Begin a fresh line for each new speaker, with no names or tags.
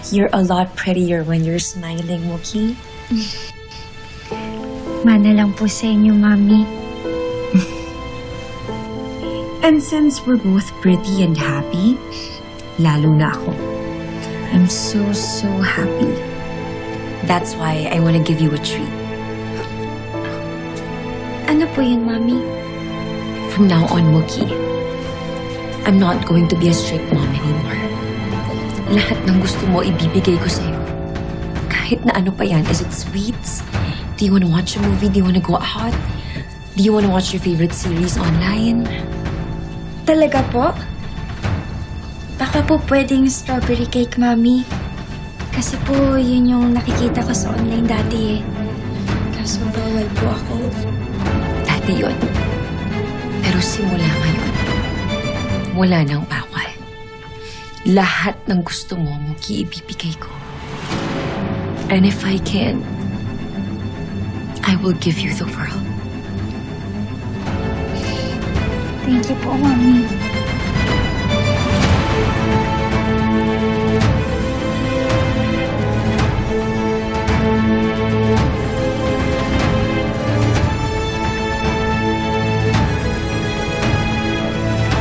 You're a lot prettier when you're smiling, Mookie.
Mana lang po sa inyo, Mami.
And since we're both pretty and happy, lalo na ako. I'm so, so happy. That's why I want to give you a treat.
Ano po yun, Mami?
From now on, Mookie, I'm not going to be a strict mom anymore. Lahat ng gusto mo, ibibigay ko sa'yo. Kahit na ano pa yan. Is it sweets? Do you want to watch a movie? Do you want to go out? Do you want to watch your favorite series online?
Talaga po? Baka po pwedeng strawberry cake, Mami. Kasi po, yun yung nakikita ko sa online dati eh. Kaso bawal po ako.
Dati yun. Pero simula ngayon, wala nang bawal. Lahat ng gusto mo, Mookie, ibibigay ko. And if I can, I will give you the world.
Thank you po, Mami.